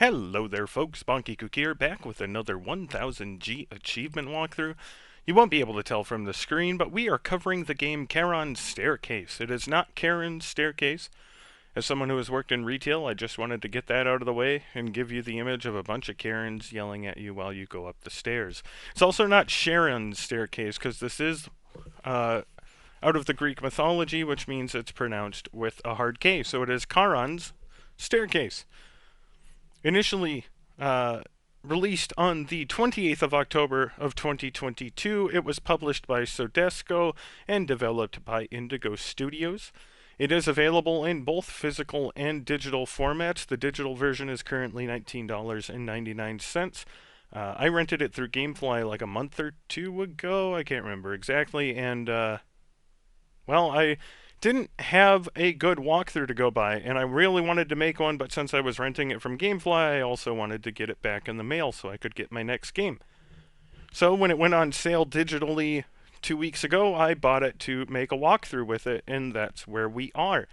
Hello there folks, Bonkekook here, back with another 1000G achievement walkthrough. You won't be able to tell from the screen, but we are covering the game Charon's Staircase. It is not Charon's Staircase. As someone who has worked in retail, I just wanted to get that out of the way and give you the image of a bunch of Karens yelling at you while you go up the stairs. It's also not Charon's Staircase, because this is out of the Greek mythology, which means it's pronounced with a hard K, so it is Charon's Staircase. Initially released on the 28th of October of 2022, it was published by SOEDESCO and developed by Indigo Studios. It is available in both physical and digital formats. The digital version is currently $19.99. I rented it through Gamefly like a month or two ago. I can't remember exactly. And, well, I didn't have a good walkthrough to go by, and I really wanted to make one, but since I was renting it from Gamefly, I also wanted to get it back in the mail so I could get my next game. So when it went on sale digitally 2 weeks ago, I bought it to make a walkthrough with it, and that's where we are.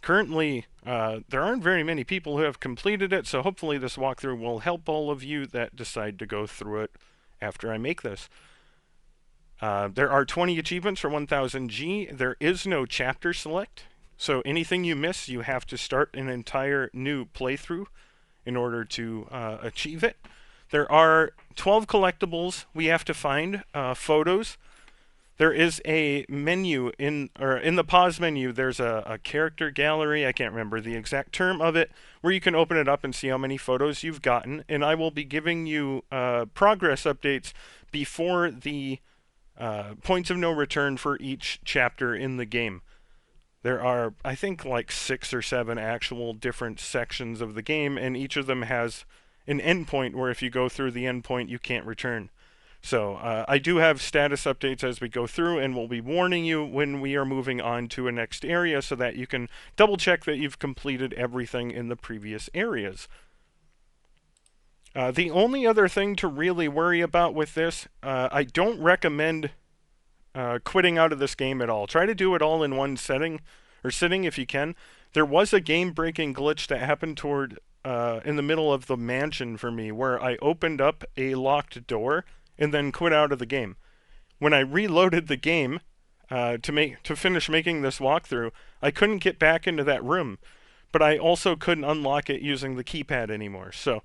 Currently, there aren't very many people who have completed it, so hopefully this walkthrough will help all of you that decide to go through it after I make this. There are 20 achievements for 1000G. There is no chapter select, so anything you miss, you have to start an entire new playthrough in order to achieve it. There are 12 collectibles we have to find, photos. There is a menu in the pause menu. There's a character gallery. I can't remember the exact term of it, where you can open it up and see how many photos you've gotten. And I will be giving you progress updates before the points of no return for each chapter in the game. There are, I think, like 6 or 7 actual different sections of the game, and each of them has an endpoint where if you go through the endpoint, you can't return. So I do have status updates as we go through, and we'll be warning you when we are moving on to a next area so that you can double check that you've completed everything in the previous areas. The only other thing to really worry about with this, I don't recommend quitting out of this game at all. Try to do it all in one sitting if you can. There was a game-breaking glitch that happened in the middle of the mansion for me, where I opened up a locked door and then quit out of the game. When I reloaded the game to finish making this walkthrough, I couldn't get back into that room, but I also couldn't unlock it using the keypad anymore. So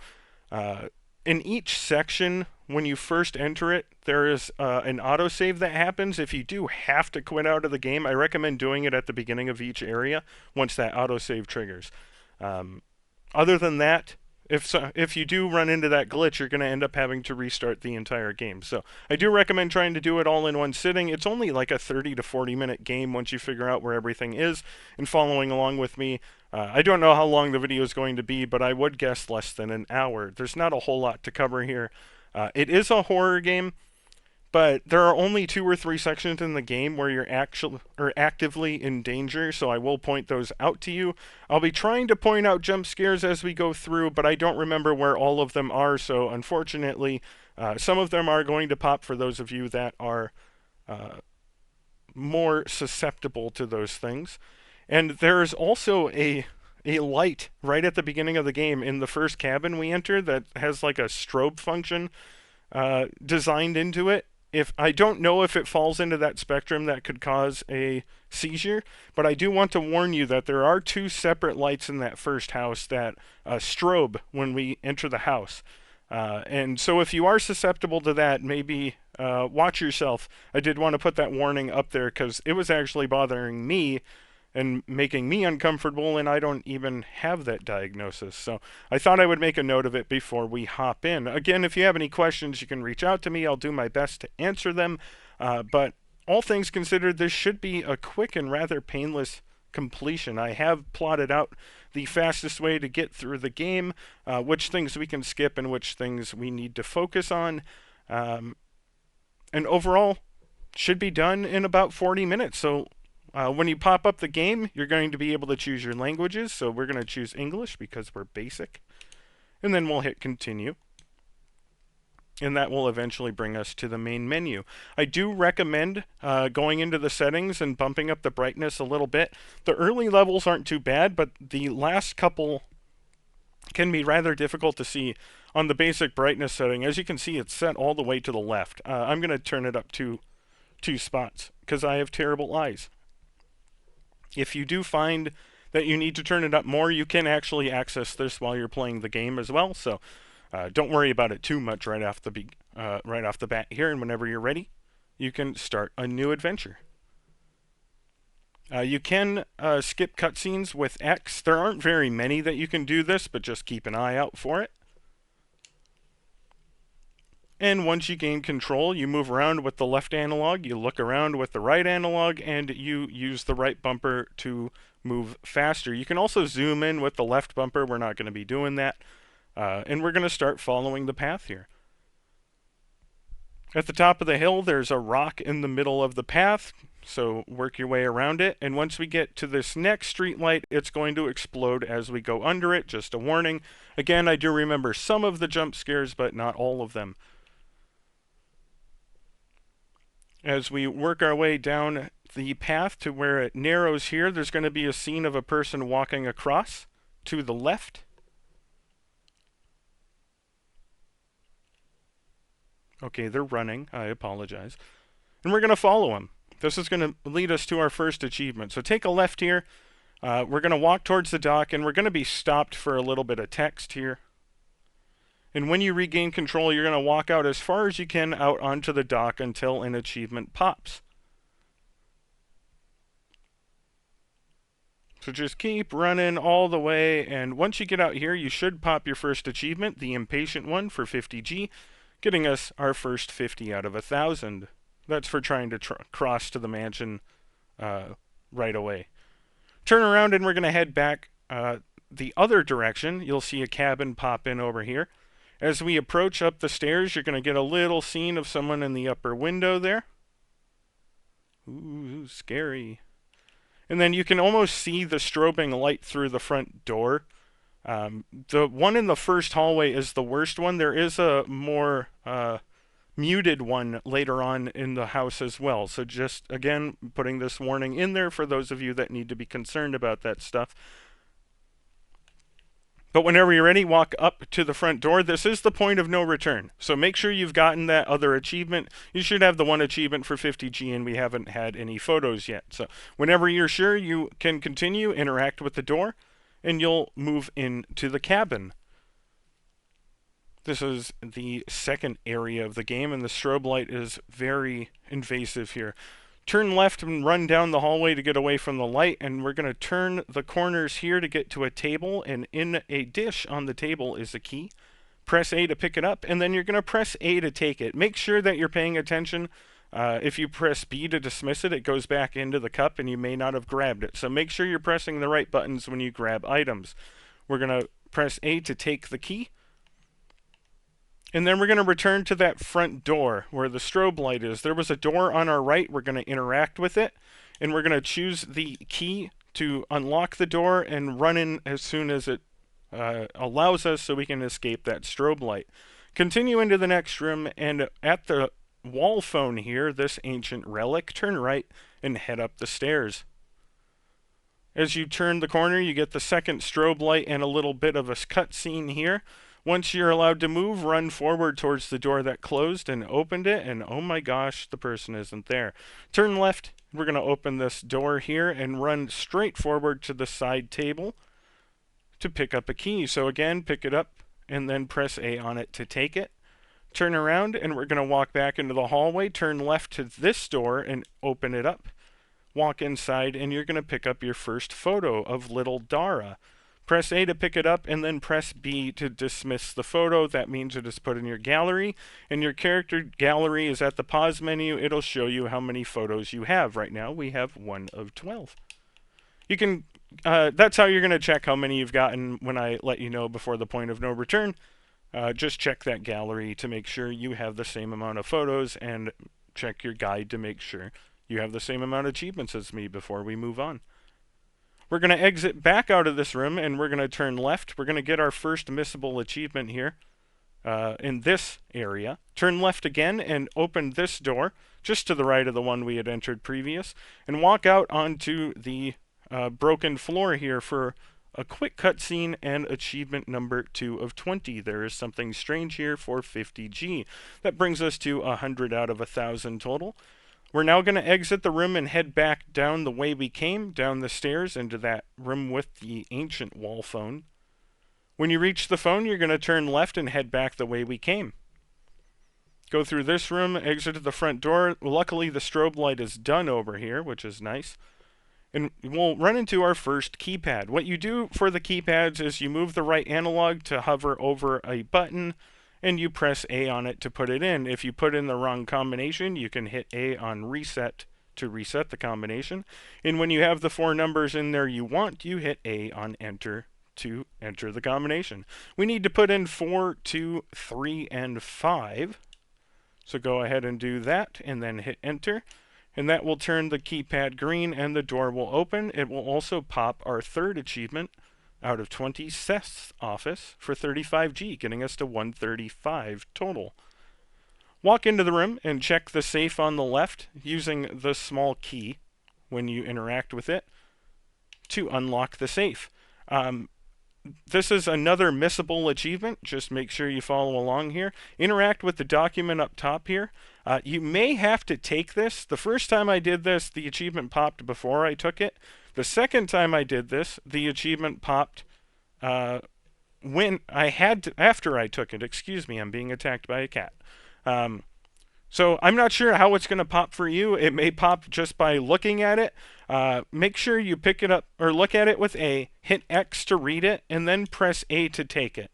in each section, when you first enter it, there is an autosave that happens. If you do have to quit out of the game, I recommend doing it at the beginning of each area once that autosave triggers. Other than that, if you do run into that glitch, you're going to end up having to restart the entire game. So I do recommend trying to do it all in one sitting. It's only like a 30 to 40 minute game once you figure out where everything is and following along with me. I don't know how long the video is going to be, but I would guess less than an hour. There's not a whole lot to cover here. It is a horror game, but there are only 2 or 3 sections in the game where you're actively in danger, so I will point those out to you. I'll be trying to point out jump scares as we go through, but I don't remember where all of them are, so unfortunately, some of them are going to pop for those of you that are more susceptible to those things. And there's also a light right at the beginning of the game in the first cabin we enter that has like a strobe function designed into it. I don't know if it falls into that spectrum that could cause a seizure, but I do want to warn you that there are 2 separate lights in that first house that strobe when we enter the house. And so if you are susceptible to that, maybe watch yourself. I did want to put that warning up there because it was actually bothering me and making me uncomfortable, and I don't even have that diagnosis. So I thought I would make a note of it before we hop in. Again, if you have any questions, you can reach out to me. I'll do my best to answer them. But all things considered, this should be a quick and rather painless completion. I have plotted out the fastest way to get through the game, which things we can skip and which things we need to focus on. And overall, should be done in about 40 minutes. So when you pop up the game, you're going to be able to choose your languages. So we're going to choose English because we're basic. And then we'll hit continue. And that will eventually bring us to the main menu. I do recommend going into the settings and bumping up the brightness a little bit. The early levels aren't too bad, but the last couple can be rather difficult to see on the basic brightness setting. As you can see, it's set all the way to the left. I'm going to turn it up to 2 spots because I have terrible eyes. If you do find that you need to turn it up more, you can actually access this while you're playing the game as well. So don't worry about it too much right off the bat here. And whenever you're ready, you can start a new adventure. You can skip cutscenes with X. There aren't very many that you can do this, but just keep an eye out for it. And once you gain control, you move around with the left analog, you look around with the right analog, and you use the right bumper to move faster. You can also zoom in with the left bumper. We're not going to be doing that. And we're going to start following the path here. At the top of the hill, there's a rock in the middle of the path, so work your way around it. And once we get to this next street light, it's going to explode as we go under it. Just a warning. Again, I do remember some of the jump scares, but not all of them. As we work our way down the path to where it narrows here, there's going to be a scene of a person walking across to the left. Okay, they're running. I apologize. And we're going to follow them. This is going to lead us to our first achievement. So take a left here. We're going to walk towards the dock, and we're going to be stopped for a little bit of text here. And when you regain control, you're going to walk out as far as you can out onto the dock until an achievement pops. So just keep running all the way, and once you get out here, you should pop your first achievement, the Impatient one for 50G, getting us our first 50 out of 1,000. That's for trying to cross to the mansion right away. Turn around, and we're going to head back the other direction. You'll see a cabin pop in over here. As we approach up the stairs, you're going to get a little scene of someone in the upper window there. Ooh, scary. And then you can almost see the strobing light through the front door. The one in the first hallway is the worst one. There is a more muted one later on in the house as well. So just, again, putting this warning in there for those of you that need to be concerned about that stuff. But whenever you're ready, walk up to the front door. This is the point of no return. So make sure you've gotten that other achievement. You should have the one achievement for 50G, and we haven't had any photos yet. So whenever you're sure, you can continue, interact with the door, and you'll move into the cabin. This is the second area of the game, and the strobe light is very invasive here. Turn left and run down the hallway to get away from the light, and we're going to turn the corners here to get to a table, and in a dish on the table is a key. Press A to pick it up, and then you're going to press A to take it. Make sure that you're paying attention. If you press B to dismiss it, it goes back into the cup, and you may not have grabbed it. So make sure you're pressing the right buttons when you grab items. We're going to press A to take the key. And then we're going to return to that front door where the strobe light is. There was a door on our right. We're going to interact with it. And we're going to choose the key to unlock the door and run in as soon as it allows us so we can escape that strobe light. Continue into the next room, and at the wall phone here, this ancient relic, turn right and head up the stairs. As you turn the corner, you get the second strobe light and a little bit of a cutscene here. Once you're allowed to move, run forward towards the door that closed and opened it, and oh my gosh, the person isn't there. Turn left. We're going to open this door here and run straight forward to the side table to pick up a key. So again, pick it up and then press A on it to take it. Turn around, and we're going to walk back into the hallway. Turn left to this door and open it up. Walk inside, and you're going to pick up your first photo of little Dara. Press A to pick it up, and then press B to dismiss the photo. That means it is put in your gallery, and your character gallery is at the pause menu. It'll show you how many photos you have. Right now, we have 1 of 12. You can, that's how you're going to check how many you've gotten when I let you know before the point of no return. Just check that gallery to make sure you have the same amount of photos, and check your guide to make sure you have the same amount of achievements as me before we move on. We're going to exit back out of this room, and we're going to turn left. We're going to get our first missable achievement here in this area. Turn left again and open this door, just to the right of the one we had entered previous, and walk out onto the broken floor here for a quick cutscene, and achievement number 2 of 20. There is something strange here for 50G. That brings us to 100 out of 1,000 total. We're now going to exit the room and head back down the way we came, down the stairs into that room with the ancient wall phone. When you reach the phone, you're going to turn left and head back the way we came. Go through this room, exit to the front door. Luckily, the strobe light is done over here, which is nice. And we'll run into our first keypad. What you do for the keypads is you move the right analog to hover over a button, and you press A on it to put it in. If you put in the wrong combination, you can hit A on reset to reset the combination. And when you have the 4 numbers in there you want, you hit A on enter to enter the combination. We need to put in 4, 2, 3, and 5. So go ahead and do that, and then hit enter. And that will turn the keypad green and the door will open. It will also pop our third achievement out of 20, Seth's office, for 35G, getting us to 135 total. Walk into the room and check the safe on the left using the small key when you interact with it to unlock the safe. This is another missable achievement. Just make sure you follow along here. Interact with the document up top here. You may have to take this. The first time I did this, the achievement popped before I took it. The second time I did this, the achievement popped when I had to, after I took it. Excuse me, I'm being attacked by a cat. So I'm not sure how it's going to pop for you. It may pop just by looking at it. Make sure you pick it up or look at it with A, hit X to read it, and then press A to take it.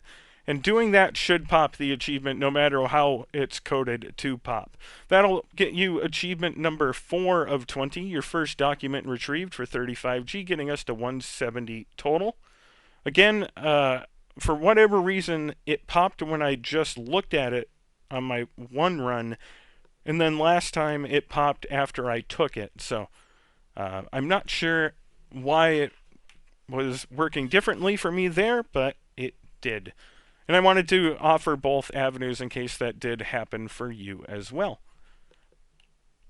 And doing that should pop the achievement no matter how it's coded to pop. That'll get you achievement number 4 of 20, your first document retrieved for 35G, getting us to 170 total. Again, for whatever reason, it popped when I just looked at it on my one run, and then last time it popped after I took it. So I'm not sure why it was working differently for me there, but it did. And I wanted to offer both avenues in case that did happen for you as well.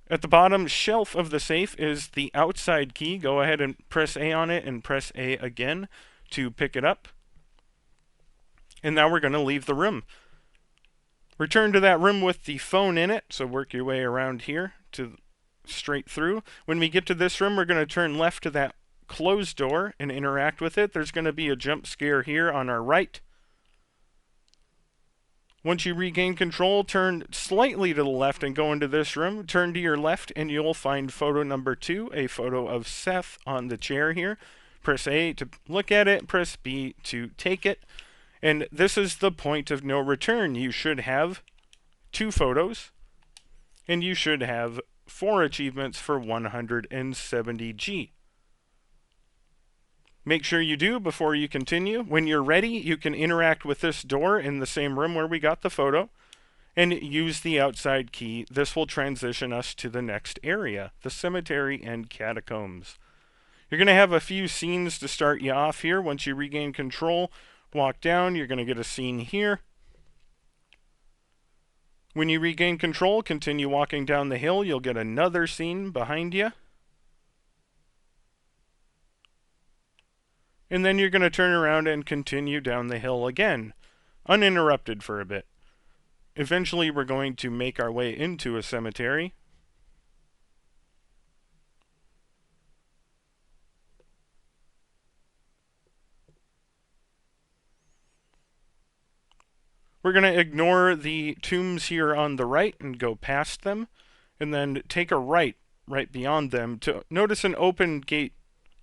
At the bottom shelf of the safe is the outside key. Go ahead and press A on it and press A again to pick it up. And now we're going to leave the room. Return to that room with the phone in it, so work your way around here to straight through. When we get to this room, we're going to turn left to that closed door and interact with it. There's going to be a jump scare here on our right. Once you regain control, turn slightly to the left and go into this room. Turn to your left and you'll find photo number 2, a photo of Seth on the chair here. Press A to look at it, press B to take it. And this is the point of no return. You should have 2 photos, and you should have 4 achievements for 170G. Make sure you do before you continue. When you're ready, you can interact with this door in the same room where we got the photo, and use the outside key. This will transition us to the next area, the cemetery and catacombs. You're going to have a few scenes to start you off here. Once you regain control, walk down, you're going to get a scene here. When you regain control, continue walking down the hill, you'll get another scene behind you. And then you're going to turn around and continue down the hill again, uninterrupted for a bit. Eventually, we're going to make our way into a cemetery. We're going to ignore the tombs here on the right and go past them, and then take a right beyond them to notice an open gate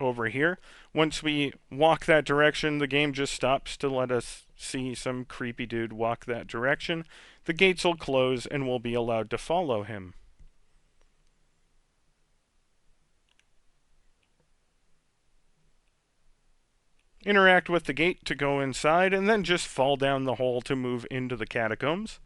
over here. Once we walk that direction, the game just stops to let us see some creepy dude walk that direction. The gates will close and we'll be allowed to follow him. Interact with the gate to go inside, and then just fall down the hole to move into the catacombs.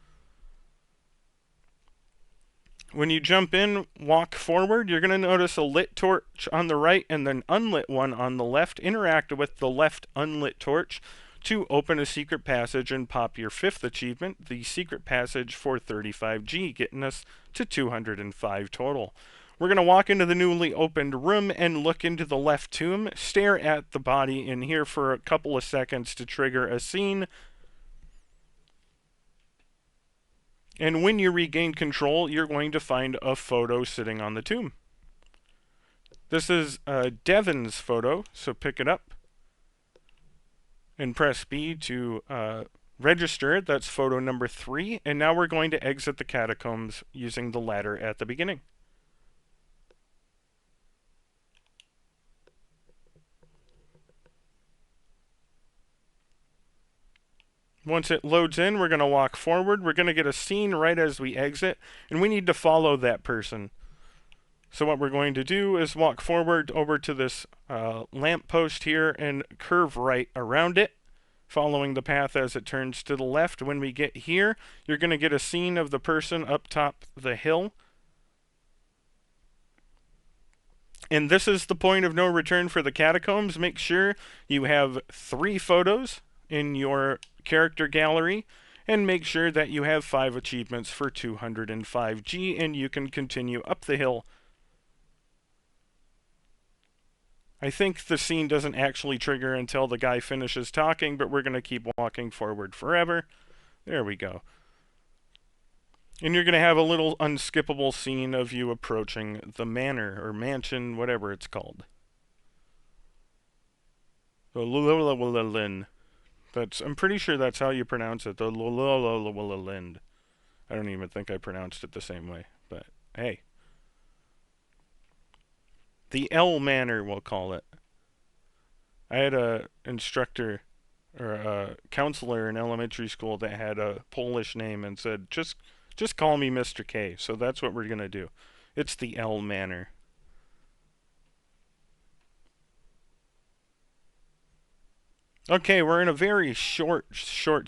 When you jump in, walk forward, you're going to notice a lit torch on the right and then unlit one on the left. Interact with the left unlit torch to open a secret passage and pop your 5th achievement, the secret passage for 35G, getting us to 205 total. We're going to walk into the newly opened room and look into the left tomb, stare at the body in here for a couple of seconds to trigger a scene. And when you regain control, you're going to find a photo sitting on the tomb. This is Devin's photo, so pick it up and press B to register it. That's photo number 3. And now we're going to exit the catacombs using the ladder at the beginning. Once it loads in, we're going to walk forward. We're going to get a scene right as we exit, and we need to follow that person. So what we're going to do is walk forward over to this lamp post here and curve right around it, following the path as it turns to the left. When we get here, you're going to get a scene of the person up top the hill. And this is the point of no return for the catacombs. Make sure you have 3 photos in your character gallery, and make sure that you have 5 achievements for 205G, and you can continue up the hill. I think the scene doesn't actually trigger until the guy finishes talking, but we're going to keep walking forward forever. There we go. And you're going to have a little unskippable scene of you approaching the manor, or mansion, whatever it's called. The Lewelin. I'm pretty sure that's how you pronounce it. The Lewelin. I don't even think I pronounced it the same way, but hey. The L Manor, we'll call it. I had a instructor, or a counselor in elementary school that had a Polish name and said, just call me Mr. K. So that's what we're going to do. It's the L Manor. Okay, we're in a very short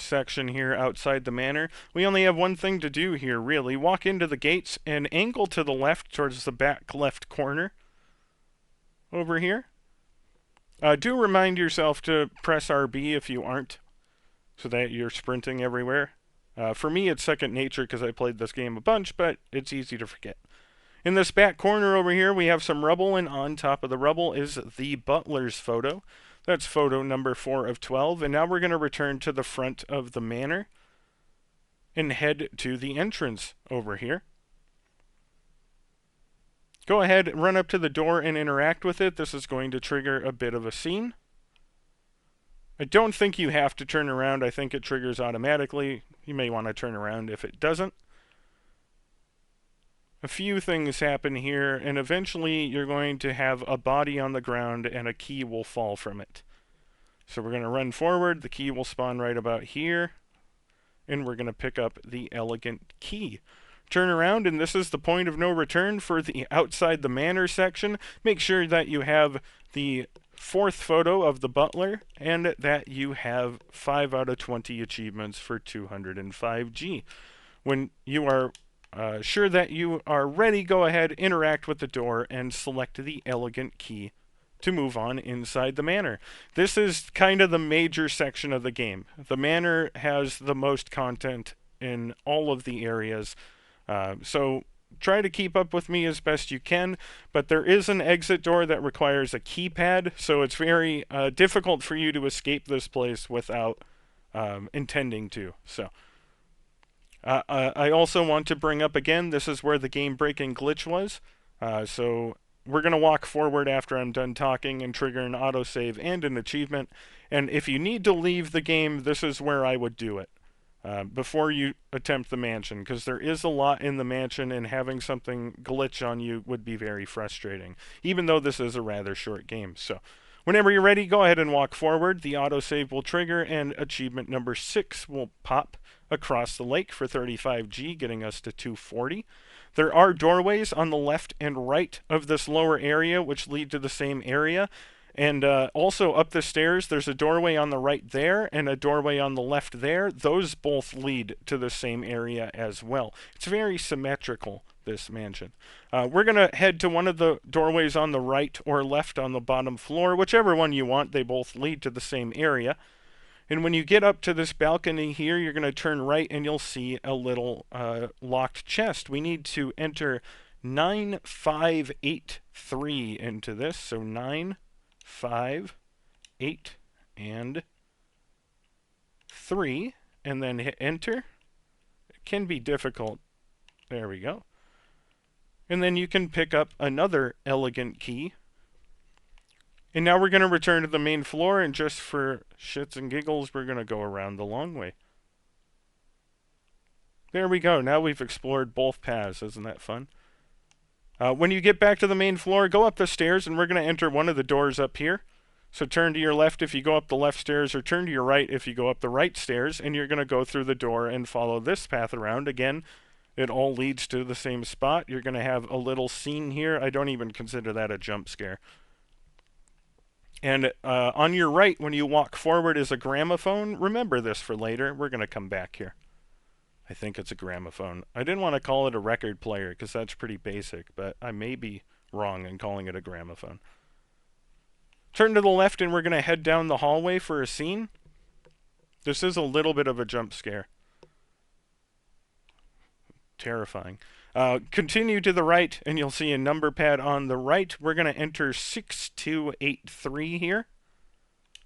section here outside the manor. We only have one thing to do here, really. Walk into the gates and angle to the left towards the back left corner. Over here. Do remind yourself to press RB if you aren't, so that you're sprinting everywhere. For me, it's second nature because I played this game a bunch, but it's easy to forget. In this back corner over here, we have some rubble, and on top of the rubble is the butler's photo. That's photo number 4 of 12, and now we're going to return to the front of the manor and head to the entrance over here. Go ahead, run up to the door and interact with it. This is going to trigger a bit of a scene. I don't think you have to turn around. I think it triggers automatically. You may want to turn around if it doesn't. A few things happen here, and eventually you're going to have a body on the ground and a key will fall from it. So we're going to run forward. The key will spawn right about here, and we're going to pick up the elegant key. Turn around, and this is the point of no return for the outside the manor section. Make sure that you have the 4th photo of the butler, and that you have 5 out of 20 achievements for 205G. When you are sure that you are ready, go ahead, interact with the door, and select the elegant key to move on inside the manor. This is kind of the major section of the game. The manor has the most content in all of the areas, so try to keep up with me as best you can, but there is an exit door that requires a keypad, so it's very difficult for you to escape this place without intending to. So I also want to bring up again, this is where the game breaking glitch was. So we're going to walk forward after I'm done talking and trigger an autosave and an achievement. And if you need to leave the game, this is where I would do it. Before you attempt the mansion, because there is a lot in the mansion, and having something glitch on you would be very frustrating, even though this is a rather short game. So whenever you're ready, go ahead and walk forward. The autosave will trigger, and achievement number 6 will pop across the lake for 35G, getting us to 240. There are doorways on the left and right of this lower area, which lead to the same area. And also up the stairs, there's a doorway on the right there and a doorway on the left there. Those both lead to the same area as well. It's very symmetrical, this mansion. We're going to head to one of the doorways on the right or left on the bottom floor. Whichever one you want, they both lead to the same area. And when you get up to this balcony here, you're going to turn right and you'll see a little locked chest. We need to enter 9583 into this. So 9, 5, 8, and 3, and then hit enter. It can be difficult. There we go. And then you can pick up another elegant key. And now we're going to return to the main floor, and just for shits and giggles, we're going to go around the long way. There we go. Now we've explored both paths. Isn't that fun? When you get back to the main floor, go up the stairs, and we're going to enter one of the doors up here. So turn to your left if you go up the left stairs, or turn to your right if you go up the right stairs, and you're going to go through the door and follow this path around. Again, it all leads to the same spot. You're going to have a little scene here. I don't even consider that a jump scare. And on your right, when you walk forward, is a gramophone. Remember this for later. We're going to come back here. I think it's a gramophone. I didn't want to call it a record player because that's pretty basic, but I may be wrong in calling it a gramophone. Turn to the left, and we're going to head down the hallway for a scene. This is a little bit of a jump scare. Terrifying. Continue to the right, and you'll see a number pad on the right. We're going to enter 6283 here.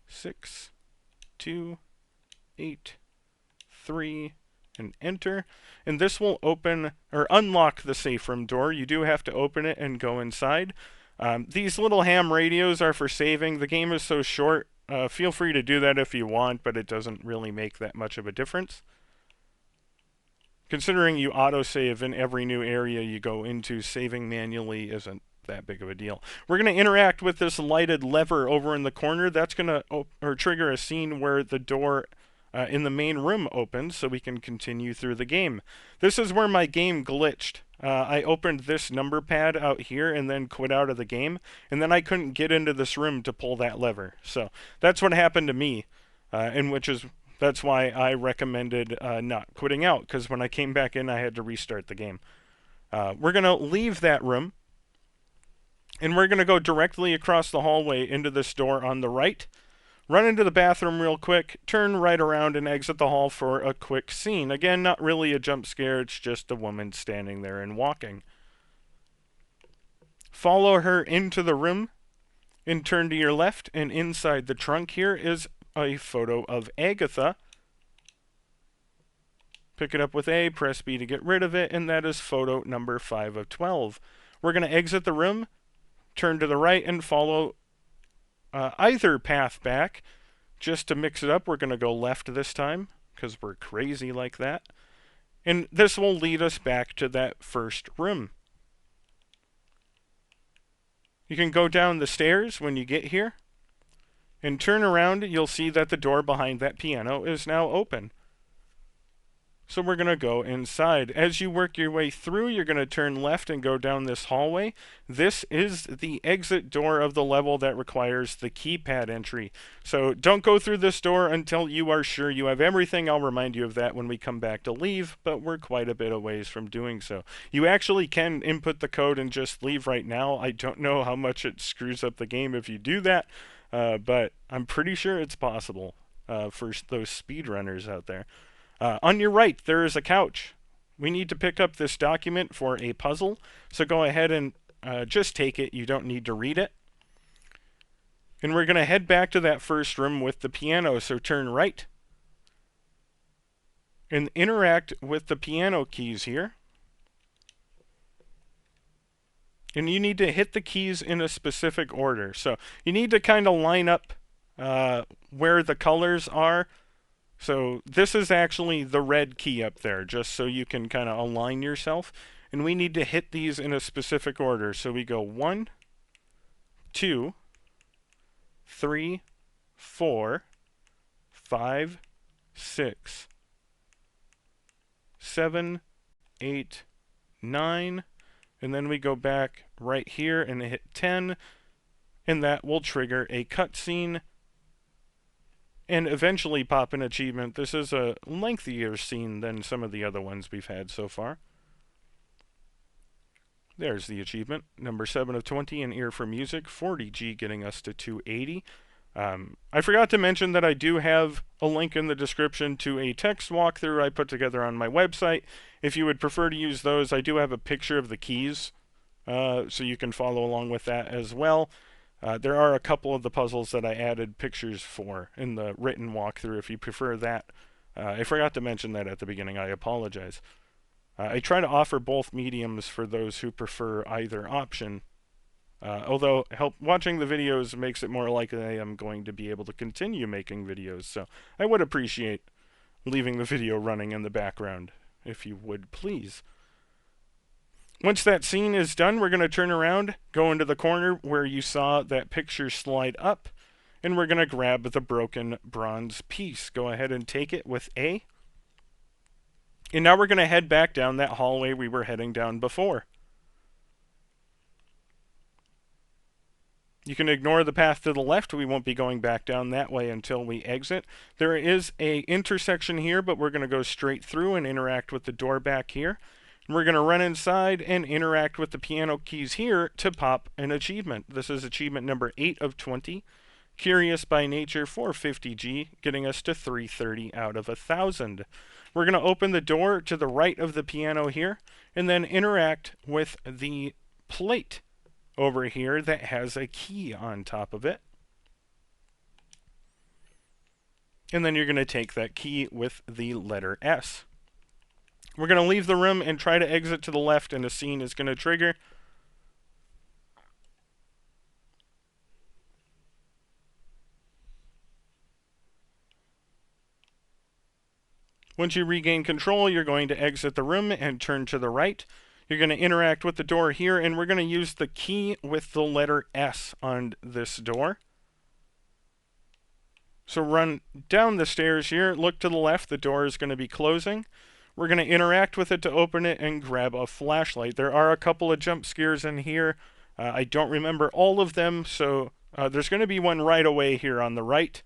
6283, and enter. And this will open, or unlock the safe room door. You do have to open it and go inside. These little ham radios are for saving. The game is so short. Feel free to do that if you want, but it doesn't really make that much of a difference. Considering you autosave in every new area you go into, saving manually isn't that big of a deal. We're going to interact with this lighted lever over in the corner. That's going to trigger a scene where the door in the main room opens, so we can continue through the game. This is where my game glitched. I opened this number pad out here and then quit out of the game, and then I couldn't get into this room to pull that lever. So that's what happened to me, that's why I recommended not quitting out, because when I came back in, I had to restart the game. We're going to leave that room, and we're going to go directly across the hallway into this door on the right, run into the bathroom real quick, turn right around, and exit the hall for a quick scene. Again, not really a jump scare, it's just a woman standing there and walking. Follow her into the room, and turn to your left, and inside the trunk here is a photo of Agatha. Pick it up with A, press B to get rid of it, and that is photo number 5 of 12. We're going to exit the room, turn to the right, and follow either path back. Just to mix it up, we're going to go left this time, because we're crazy like that. And this will lead us back to that first room. You can go down the stairs when you get here, and turn around. You'll see that the door behind that piano is now open. So we're going to go inside. As you work your way through, you're going to turn left and go down this hallway. This is the exit door of the level that requires the keypad entry. So don't go through this door until you are sure you have everything. I'll remind you of that when we come back to leave, but we're quite a bit a ways from doing so. You actually can input the code and just leave right now. I don't know how much it screws up the game if you do that. But I'm pretty sure it's possible for those speedrunners out there. On your right, there is a couch. We need to pick up this document for a puzzle, so go ahead and just take it. You don't need to read it. And we're going to head back to that first room with the piano, so turn right. And interact with the piano keys here. And you need to hit the keys in a specific order. So you need to kind of line up where the colors are. So this is actually the red key up there, just so you can kind of align yourself. And we need to hit these in a specific order. So we go 1, 2, 3, 4, 5, 6, 7, 8, 9, and then we go back right here and hit 10, and that will trigger a cutscene and eventually pop an achievement. This is a lengthier scene than some of the other ones we've had so far. There's the achievement, number 7 of 20, an ear for music, 40G getting us to 280. I forgot to mention that I do have a link in the description to a text walkthrough I put together on my website. If you would prefer to use those, I do have a picture of the keys so you can follow along with that as well. There are a couple of the puzzles that I added pictures for in the written walkthrough if you prefer that. I forgot to mention that at the beginning. I apologize. I try to offer both mediums for those who prefer either option. Although watching the videos makes it more likely I am going to be able to continue making videos, so I would appreciate leaving the video running in the background, if you would please. Once that scene is done, we're going to turn around, go into the corner where you saw that picture slide up, and we're going to grab the broken bronze piece. Go ahead and take it with A. And now we're going to head back down that hallway we were heading down before. You can ignore the path to the left. We won't be going back down that way until we exit. There is a intersection here, but we're going to go straight through and interact with the door back here. And we're going to run inside and interact with the piano keys here to pop an achievement. This is achievement number 8 of 20. Curious by Nature 450G, getting us to 330 out of 1,000. We're going to open the door to the right of the piano here, and then interact with the plate over here that has a key on top of it. And then you're going to take that key with the letter S. We're going to leave the room and try to exit to the left, and a scene is going to trigger. Once you regain control, you're going to exit the room and turn to the right. You're going to interact with the door here, and we're going to use the key with the letter S on this door. So run down the stairs here, look to the left, the door is going to be closing. We're going to interact with it to open it and grab a flashlight. There are a couple of jump scares in here. I don't remember all of them, so there's going to be one right away here on the right.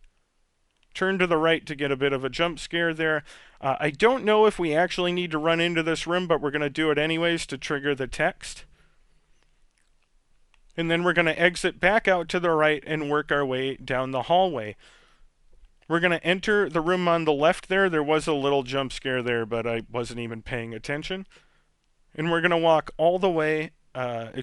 Turn to the right to get a bit of a jump scare there. I don't know if we actually need to run into this room, but we're going to do it anyways to trigger the text. And then we're going to exit back out to the right and work our way down the hallway. We're going to enter the room on the left there. There was a little jump scare there, but I wasn't even paying attention. And we're going to walk all the way, on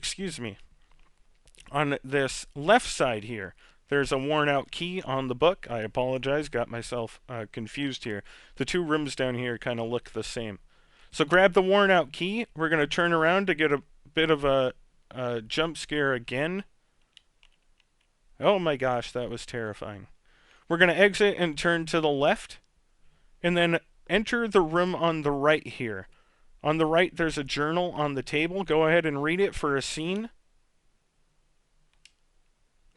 this left side here. There's a worn out key on the book. I apologize, got myself confused here. The two rooms down here kind of look the same. So grab the worn out key. We're going to turn around to get a bit of a jump scare again. Oh my gosh, that was terrifying. We're going to exit and turn to the left, and then enter the room on the right here. On the right, there's a journal on the table. Go ahead and read it for a scene.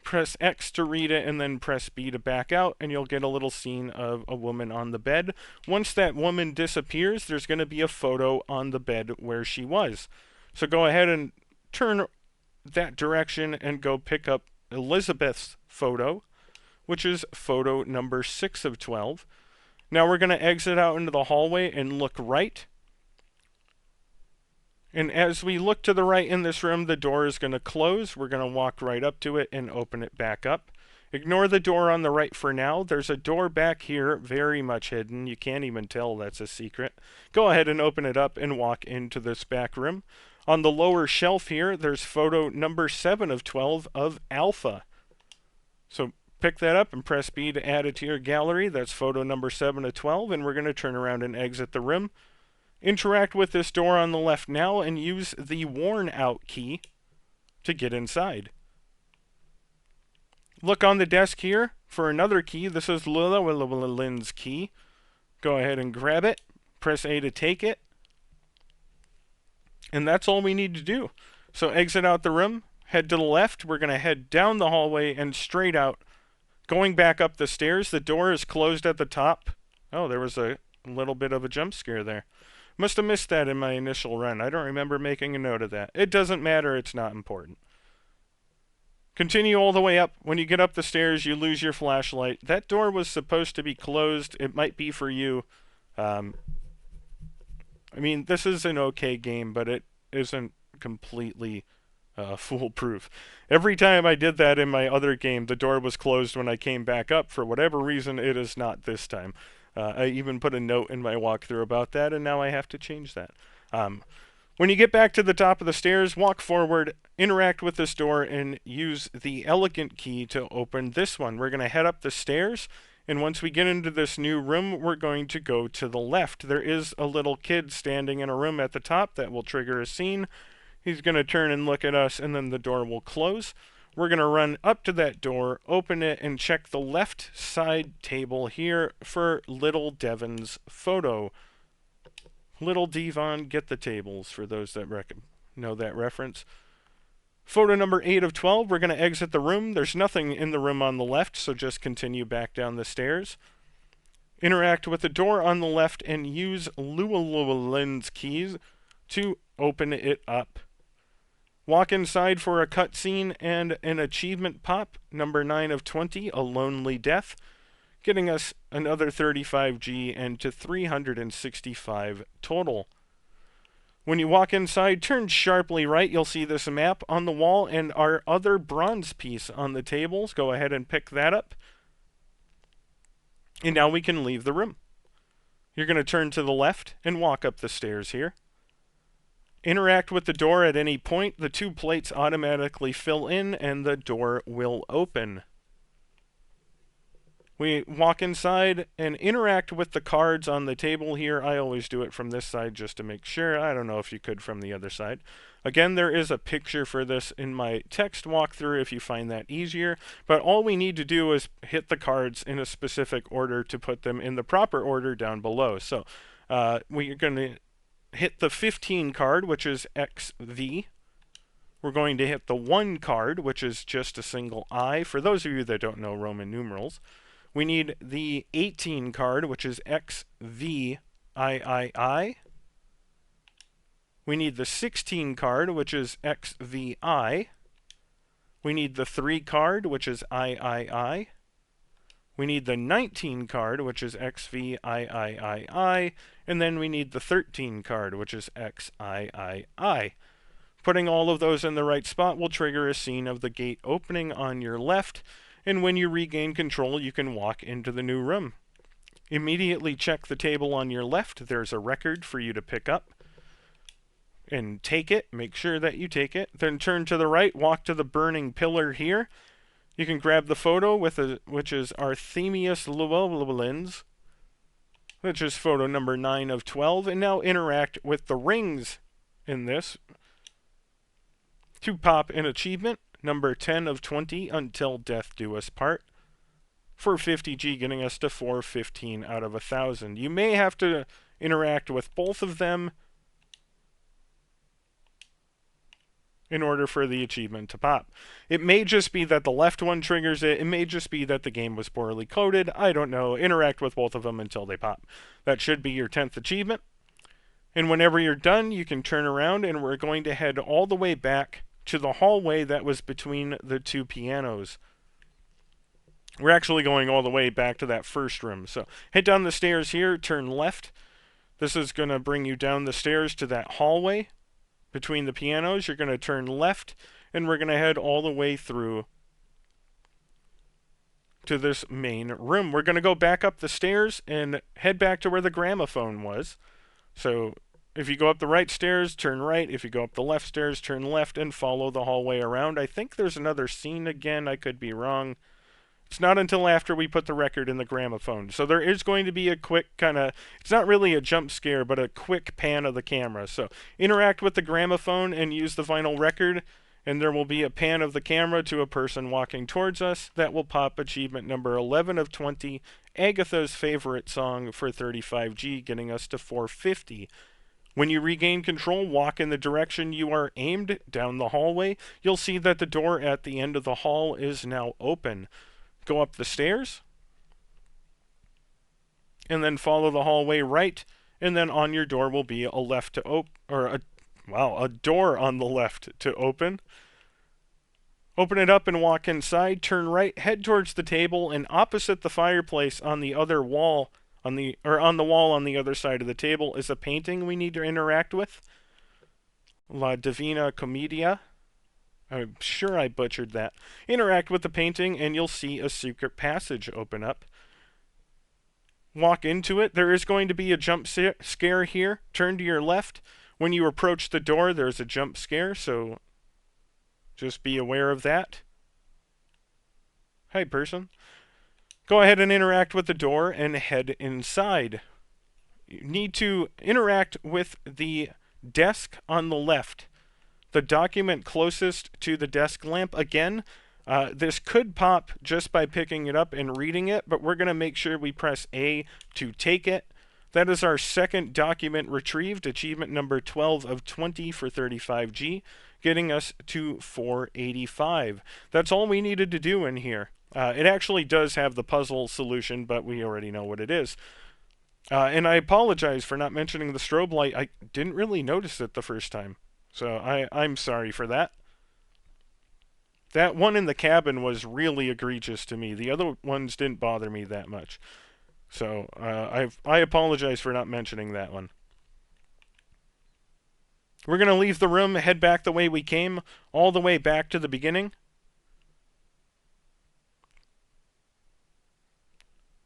Press X to read it, and then press B to back out, and you'll get a little scene of a woman on the bed. Once that woman disappears, there's going to be a photo on the bed where she was. So go ahead and turn that direction and go pick up Elizabeth's photo, which is photo number 6 of 12. Now we're going to exit out into the hallway and look right. And as we look to the right in this room, the door is going to close. We're going to walk right up to it and open it back up. Ignore the door on the right for now. There's a door back here, very much hidden. You can't even tell that's a secret. Go ahead and open it up and walk into this back room. On the lower shelf here, there's photo number 7 of 12 of Alpha. So pick that up and press B to add it to your gallery. That's photo number 7 of 12, and we're going to turn around and exit the room. Interact with this door on the left now and use the worn out key to get inside. Look on the desk here for another key. This is Lewelin's key. Go ahead and grab it. Press A to take it. And that's all we need to do. So exit out the room, head to the left. We're going to head down the hallway and straight out. Going back up the stairs, the door is closed at the top. Oh, there was a little bit of a jump scare there. Must have missed that in my initial run. I don't remember making a note of that. It doesn't matter. It's not important. Continue all the way up. When you get up the stairs, you lose your flashlight. That door was supposed to be closed. It might be for you. I mean, this is an okay game, but it isn't completely foolproof. Every time I did that in my other game, the door was closed when I came back up. For whatever reason, it is not this time. I even put a note in my walkthrough about that, and now I have to change that. When you get back to the top of the stairs, walk forward, interact with this door, and use the elegant key to open this one. We're going to head up the stairs, and once we get into this new room, we're going to go to the left. There is a little kid standing in a room at the top that will trigger a scene. He's going to turn and look at us, and then the door will close. We're going to run up to that door, open it, and check the left side table here for Little Devon's photo. Little Devon, get the tables, for those that know that reference. Photo number 8 of 12, we're going to exit the room. There's nothing in the room on the left, so just continue back down the stairs. Interact with the door on the left and use Lewelin's keys to open it up. Walk inside for a cutscene and an achievement pop, number 9 of 20, A Lonely Death, getting us another 35G and to 365 total. When you walk inside, turn sharply right. You'll see this map on the wall and our other bronze piece on the tables. Go ahead and pick that up. And now we can leave the room. You're going to turn to the left and walk up the stairs here. Interact with the door at any point. The 2 plates automatically fill in and the door will open. We walk inside and interact with the cards on the table here. I always do it from this side just to make sure. I don't know if you could from the other side. Again, there is a picture for this in my text walkthrough if you find that easier. But all we need to do is hit the cards in a specific order to put them in the proper order down below. So we're going to hit the 15 card, which is XV. We're going to hit the 1 card, which is just a single I. For those of you that don't know Roman numerals. We need the 18 card, which is XVIII. We need the 16 card, which is XVI. We need the 3 card, which is III. We need the 19 card, which is XVIII. And then we need the 13 card, which is XIII. Putting all of those in the right spot will trigger a scene of the gate opening on your left. And when you regain control, you can walk into the new room. Immediately check the table on your left. There's a record for you to pick up. And take it. Make sure that you take it. Then turn to the right. Walk to the burning pillar here. You can grab the photo, which is Arthemius Llewellyn's, which is photo number 9 of 12. And now interact with the rings in this to pop an achievement. Number 10 of 20, Until Death Do Us Part, for 50G, getting us to 415 out of 1,000. You may have to interact with both of them in order for the achievement to pop. It may just be that the left one triggers it. It may just be that the game was poorly coded. I don't know. Interact with both of them until they pop. That should be your 10th achievement. And whenever you're done, you can turn around, and we're going to head all the way back to the hallway that was between the 2 pianos. We're actually going all the way back to that first room. So head down the stairs here, turn left. This is going to bring you down the stairs to that hallway between the pianos. You're going to turn left, and we're going to head all the way through to this main room. We're going to go back up the stairs and head back to where the gramophone was. So if you go up the right stairs, turn right. If you go up the left stairs, turn left and follow the hallway around. I think there's another scene again. I could be wrong. It's not until after we put the record in the gramophone. So there is going to be a quick it's not really a jump scare, but a quick pan of the camera. So interact with the gramophone and use the vinyl record, and there will be a pan of the camera to a person walking towards us. That will pop achievement number 11 of 20, Agatha's favorite song, for 35G, getting us to 450. When you regain control, walk in the direction you are aimed down the hallway. You'll see that the door at the end of the hall is now open. Go up the stairs, and then follow the hallway right, and then on your door will be a door on the left to open. Open it up and walk inside. Turn right, head towards the table, and opposite the fireplace on the other wall. On the wall on the other side of the table is a painting we need to interact with. La Divina Commedia. I'm sure I butchered that. Interact with the painting and you'll see a secret passage open up. Walk into it. There is going to be a jump scare here. Turn to your left. When you approach the door, there's a jump scare, so just be aware of that. Hi, person. Go ahead and interact with the door and head inside. You need to interact with the desk on the left. The document closest to the desk lamp, again, this could pop just by picking it up and reading it, but we're going to make sure we press A to take it. That is our second document retrieved, achievement number 12 of 20 for 35G, getting us to 485. That's all we needed to do in here. It actually does have the puzzle solution, but we already know what it is. And I apologize for not mentioning the strobe light. I didn't really notice it the first time, so I'm sorry for that. That one in the cabin was really egregious to me. The other ones didn't bother me that much. So I apologize for not mentioning that one. We're going to leave the room, head back the way we came, all the way back to the beginning.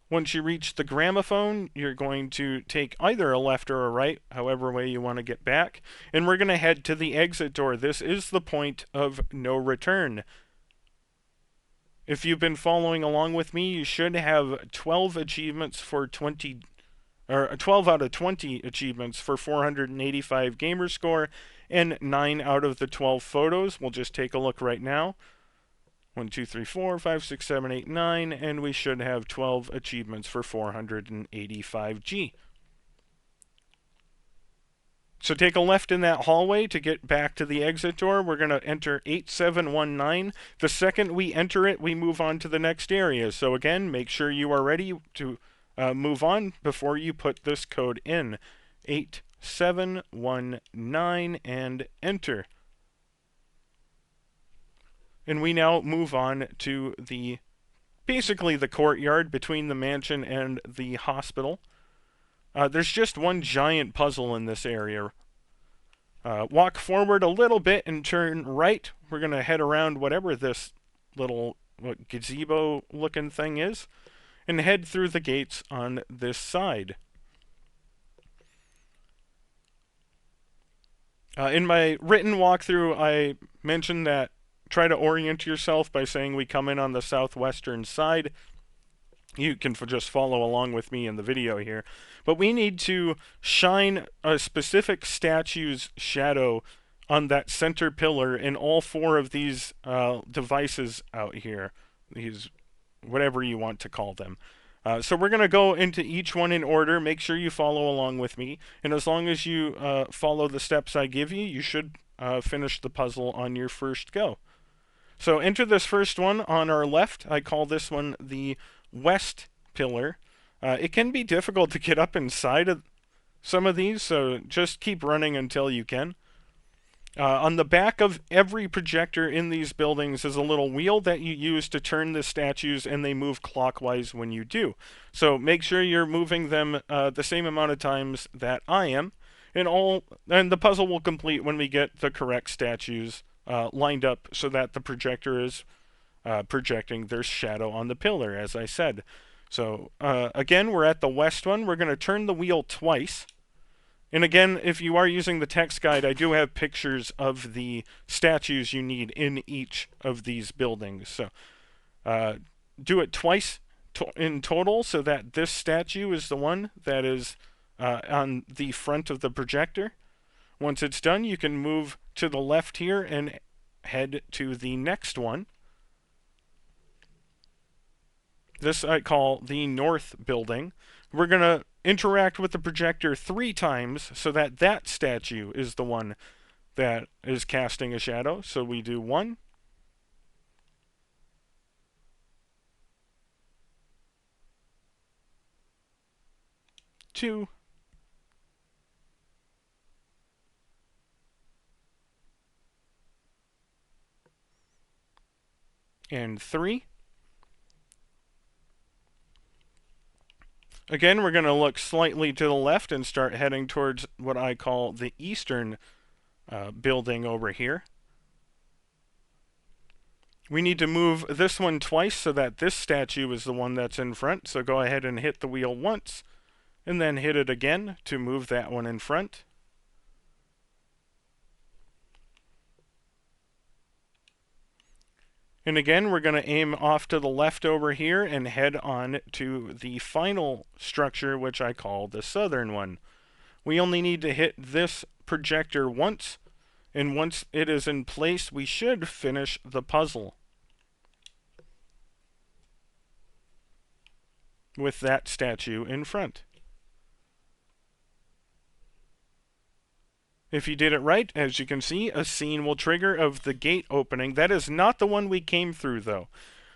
Once you reach the gramophone, you're going to take either a left or a right, however way you want to get back. And we're going to head to the exit door. This is the point of no return. If you've been following along with me, you should have 12 achievements for 20, or 12 out of 20 achievements for 485 gamer score, and 9 out of the 12 photos. We'll just take a look right now. 1, 2, 3, 4, 5, 6, 7, 8, 9, and we should have 12 achievements for 485G. So take a left in that hallway to get back to the exit door. We're going to enter 8719. The second we enter it, we move on to the next area. So again, make sure you are ready to move on before you put this code in. 8719 and enter. And we now move on to basically the courtyard between the mansion and the hospital. There's just one giant puzzle in this area. Walk forward a little bit and turn right. We're going to head around whatever this little gazebo-looking thing is, and head through the gates on this side. In my written walkthrough, I mentioned that try to orient yourself by saying we come in on the southwestern side. You can just follow along with me in the video here. But we need to shine a specific statue's shadow on that center pillar in all 4 of these devices out here. These, whatever you want to call them. So we're going to go into each one in order. Make sure you follow along with me. And as long as you follow the steps I give you, you should finish the puzzle on your first go. So enter this first one on our left. I call this one the west pillar. It can be difficult to get up inside of some of these, so just keep running until you can. On the back of every projector in these buildings is a little wheel that you use to turn the statues, and they move clockwise when you do. So make sure you're moving them the same amount of times that I am, and the puzzle will complete when we get the correct statues lined up so that the projector is projecting their shadow on the pillar, as I said. So again, we're at the west one. We're going to turn the wheel twice. And again, if you are using the text guide, I do have pictures of the statues you need in each of these buildings. So do it twice in total so that this statue is the one that is on the front of the projector. Once it's done, you can move to the left here and head to the next one. This I call the north building. We're going to interact with the projector 3 times so that that statue is the one that is casting a shadow. So we do 1, 2, and 3. Again, we're going to look slightly to the left and start heading towards what I call the eastern building over here. We need to move this one twice so that this statue is the one that's in front. So go ahead and hit the wheel once, and then hit it again to move that one in front. And again, we're going to aim off to the left over here and head on to the final structure, which I call the southern one. We only need to hit this projector once, and once it is in place, we should finish the puzzle with that statue in front. If you did it right, as you can see, a scene will trigger of the gate opening. That is not the one we came through, though.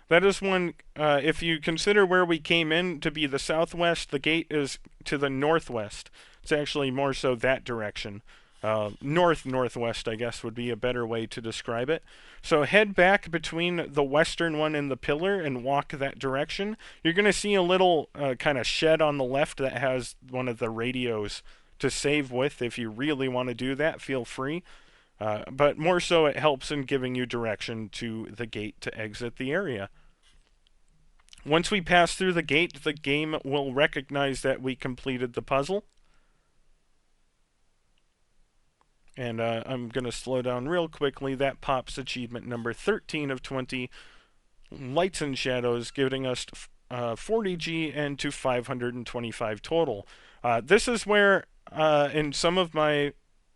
That is one, if you consider where we came in to be the southwest, the gate is to the northwest. It's actually more so that direction. Northwest, I guess, would be a better way to describe it. So head back between the western one and the pillar and walk that direction. You're going to see a little kind of shed on the left that has one of the radios to save with. If you really want to do that, feel free. But more so, it helps in giving you direction to the gate to exit the area. Once we pass through the gate, the game will recognize that we completed the puzzle. And I'm going to slow down real quickly. That pops achievement number 13 of 20, Lights and Shadows, giving us 40G and to 525 total. This is where, in some of my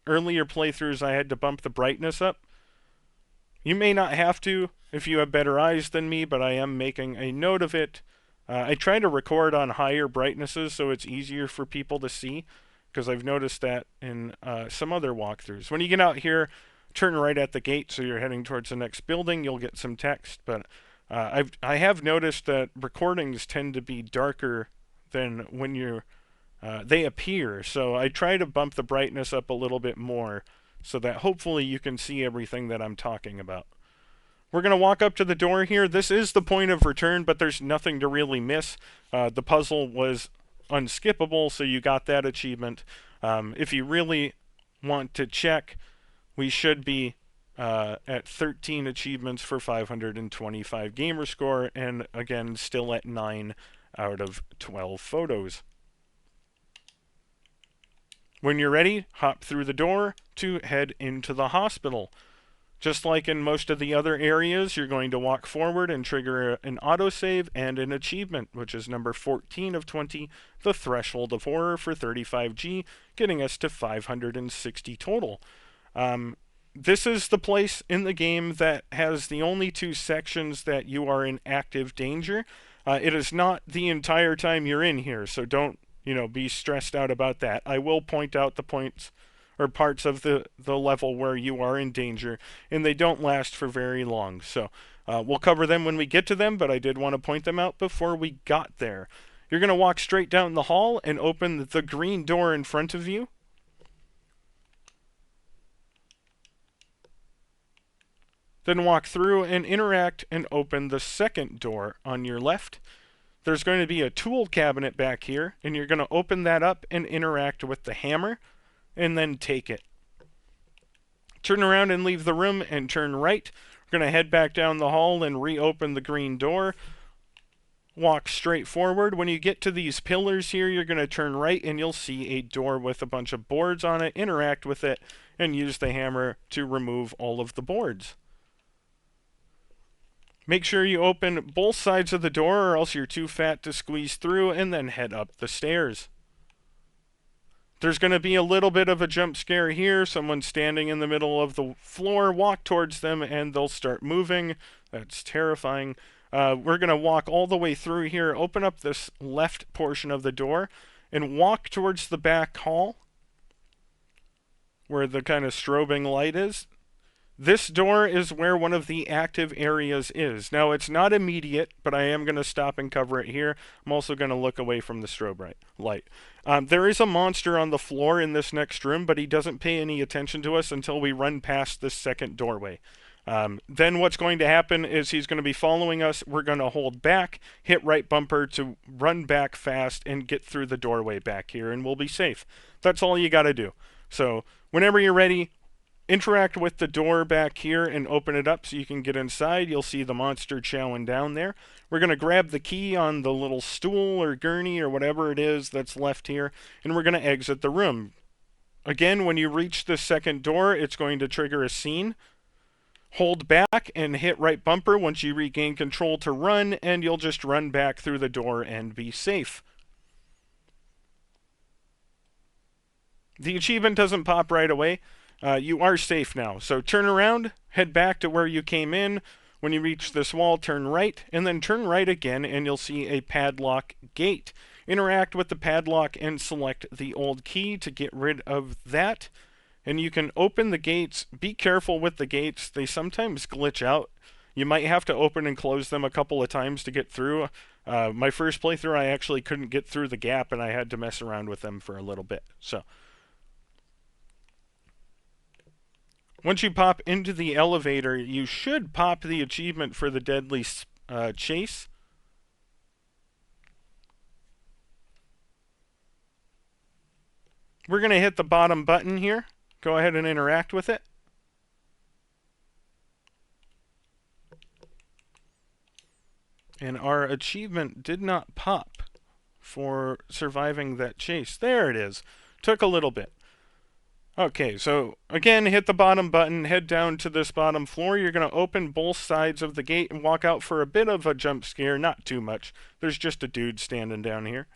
earlier playthroughs, I had to bump the brightness up. You may not have to if you have better eyes than me, but I am making a note of it. I try to record on higher brightnesses so it's easier for people to see, because I've noticed that in some other walkthroughs. When you get out here, turn right at the gate so you're heading towards the next building. You'll get some text, but I have noticed that recordings tend to be darker than when you're they appear. So I try to bump the brightness up a little bit more so that hopefully you can see everything that I'm talking about. We're going to walk up to the door here. This is the point of return, but there's nothing to really miss. The puzzle was unskippable, so you got that achievement. If you really want to check, we should be at 13 achievements for 525 gamer score, and again, still at 9 out of 12 photos. When you're ready, hop through the door to head into the hospital. Just like in most of the other areas, you're going to walk forward and trigger an autosave and an achievement, which is number 14 of 20, the Threshold of Horror for 35G, getting us to 560 total. This is the place in the game that has the only two sections that you are in active danger. It is not the entire time you're in here, so don't be stressed out about that. I will point out the points or parts of the level where you are in danger, and they don't last for very long. So we'll cover them when we get to them, but I did want to point them out before we got there. You're going to walk straight down the hall and open the green door in front of you. Then walk through and interact and open the second door on your left. There's going to be a tool cabinet back here, and you're going to open that up and interact with the hammer, and then take it. Turn around and leave the room and turn right. We're going to head back down the hall and reopen the green door. Walk straight forward. When you get to these pillars here, you're going to turn right and you'll see a door with a bunch of boards on it. Interact with it and use the hammer to remove all of the boards. Make sure you open both sides of the door or else you're too fat to squeeze through, and then head up the stairs. There's going to be a little bit of a jump scare here. Someone's standing in the middle of the floor. Walk towards them and they'll start moving. That's terrifying. We're going to walk all the way through here, open up this left portion of the door, and walk towards the back hall where the kind of strobing light is. This door is where one of the active areas is. Now, it's not immediate, but I am going to stop and cover it here. I'm also going to look away from the strobe light. There is a monster on the floor in this next room, but he doesn't pay any attention to us until we run past this second doorway. Then what's going to happen is he's going to be following us. We're going to hold back, hit right bumper to run back fast and get through the doorway back here, and we'll be safe. That's all you got to do. So whenever you're ready, interact with the door back here and open it up so you can get inside. You'll see the monster chowing down there. We're going to grab the key on the little stool or gurney or whatever it is that's left here, and we're going to exit the room. Again, when you reach the second door, it's going to trigger a scene. Hold back and hit right bumper once you regain control to run, and you'll just run back through the door and be safe. The achievement doesn't pop right away. You are safe now. So turn around, head back to where you came in. When you reach this wall, turn right, and then turn right again, and you'll see a padlock gate. Interact with the padlock and select the old key to get rid of that. And you can open the gates. Be careful with the gates. They sometimes glitch out. You might have to open and close them a couple of times to get through. My first playthrough, I actually couldn't get through the gap, and I had to mess around with them for a little bit. So once you pop into the elevator, you should pop the achievement for the deadly chase. We're going to hit the bottom button here. Go ahead and interact with it. And our achievement did not pop for surviving that chase. There it is. Took a little bit. Okay, so again, hit the bottom button, head down to this bottom floor. You're going to open both sides of the gate and walk out for a bit of a jump scare, not too much. There's just a dude standing down here.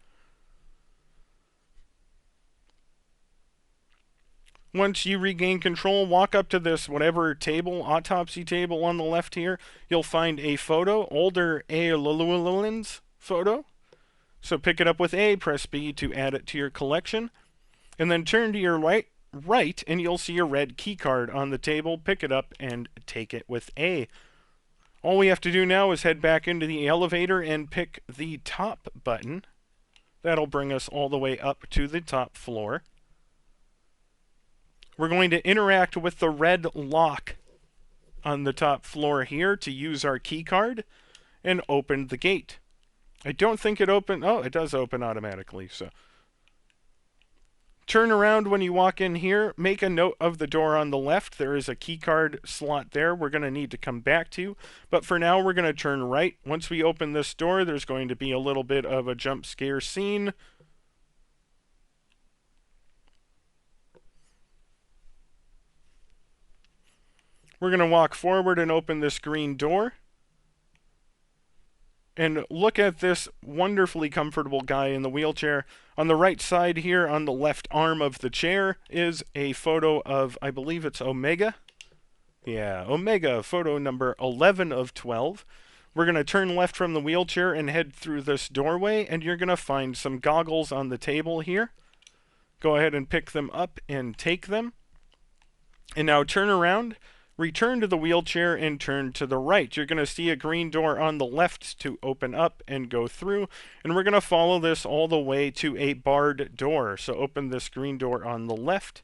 Once you regain control, walk up to this whatever table, autopsy table on the left here. You'll find a photo, older Lewelin's photo. So pick it up with A, press B to add it to your collection. And then turn to your right, and you'll see a red key card on the table. Pick it up and take it with A. All we have to do now is head back into the elevator and pick the top button. That'll bring us all the way up to the top floor. We're going to interact with the red lock on the top floor here to use our key card and open the gate. I don't think it opened. Oh, it does open automatically. So turn around when you walk in here. Make a note of the door on the left. There is a key card slot there we're going to need to come back to. But for now, we're going to turn right. Once we open this door, there's going to be a little bit of a jump scare scene. We're going to walk forward and open this green door. And look at this wonderfully comfortable guy in the wheelchair. On the right side here, on the left arm of the chair, is a photo of, I believe it's Omega. Yeah, Omega, photo number 11 of 12. We're going to turn left from the wheelchair and head through this doorway, and you're going to find some goggles on the table here. Go ahead and pick them up and take them. And now turn around. Return to the wheelchair and turn to the right. You're going to see a green door on the left to open up and go through. And we're going to follow this all the way to a barred door. So open this green door on the left,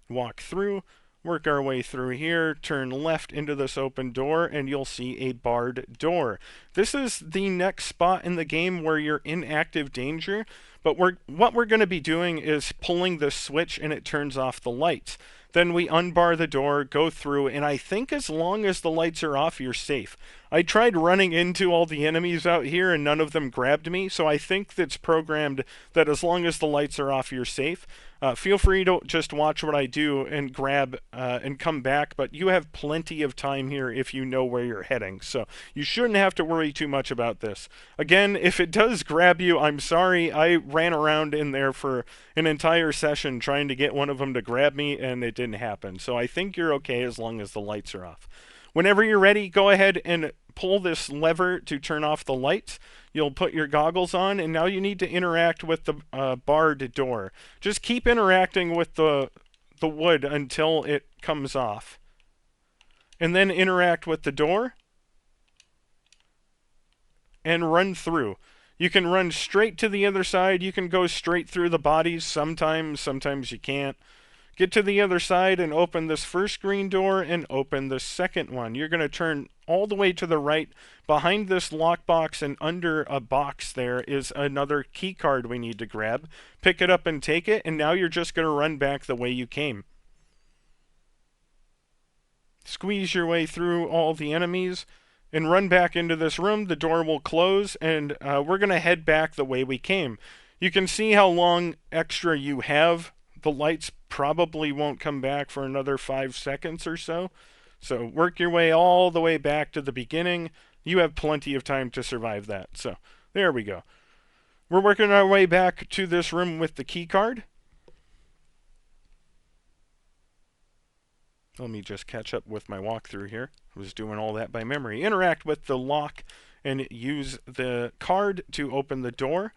walk through, work our way through here, turn left into this open door, and you'll see a barred door. This is the next spot in the game where you're in active danger. But what we're going to be doing is pulling this switch and it turns off the lights. Then we unbar the door, go through, and I think as long as the lights are off, you're safe. I tried running into all the enemies out here and none of them grabbed me, so I think that's programmed that as long as the lights are off, you're safe. Feel free to just watch what I do and grab and come back, but you have plenty of time here if you know where you're heading, so you shouldn't have to worry too much about this. Again, if it does grab you, I'm sorry. I ran around in there for an entire session trying to get one of them to grab me, and it didn't happen. So I think you're okay as long as the lights are off. Whenever you're ready, go ahead and pull this lever to turn off the lights. You'll put your goggles on, and now you need to interact with the barred door. Just keep interacting with the wood until it comes off. And then interact with the door. And run through. You can run straight to the other side. You can go straight through the bodies sometimes you can't. Get to the other side and open this first green door and open the second one. You're going to turn all the way to the right. Behind this lockbox and under a box there is another key card we need to grab. Pick it up and take it, and now you're just going to run back the way you came. Squeeze your way through all the enemies and run back into this room. The door will close, and we're going to head back the way we came. You can see how long extra you have. The lights probably won't come back for another 5 seconds or so. So work your way all the way back to the beginning. You have plenty of time to survive that. So there we go. We're working our way back to this room with the key card. Let me just catch up with my walkthrough here. I was doing all that by memory. Interact with the lock and use the card to open the door.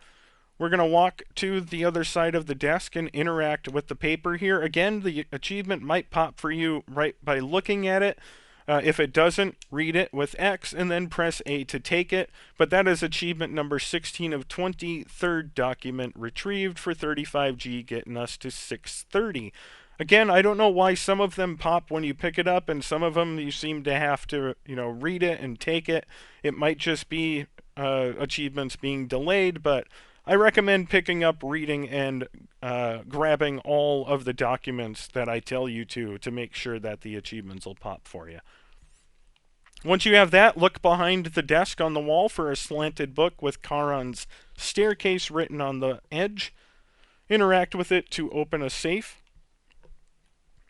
We're going to walk to the other side of the desk and interact with the paper here. Again, the achievement might pop for you right by looking at it. If it doesn't, read it with X and then press A to take it. But that is achievement number 16 of 20, third document retrieved for 35G, getting us to 630. Again, I don't know why some of them pop when you pick it up and some of them you seem to have to, read it and take it. It might just be achievements being delayed, but I recommend picking up, reading, and grabbing all of the documents that I tell you to make sure that the achievements will pop for you. Once you have that, look behind the desk on the wall for a slanted book with Charon's staircase written on the edge. Interact with it to open a safe.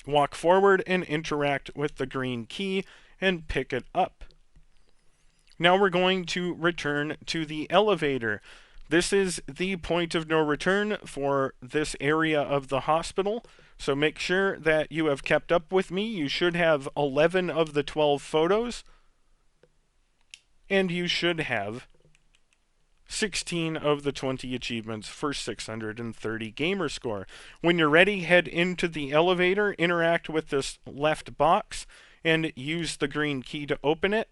Walk forward and interact with the green key and pick it up. Now we're going to return to the elevator. This is the point of no return for this area of the hospital, so make sure that you have kept up with me. You should have 11 of the 12 photos, and you should have 16 of the 20 achievements for 630 gamer score. When you're ready, head into the elevator, interact with this left box, and use the green key to open it.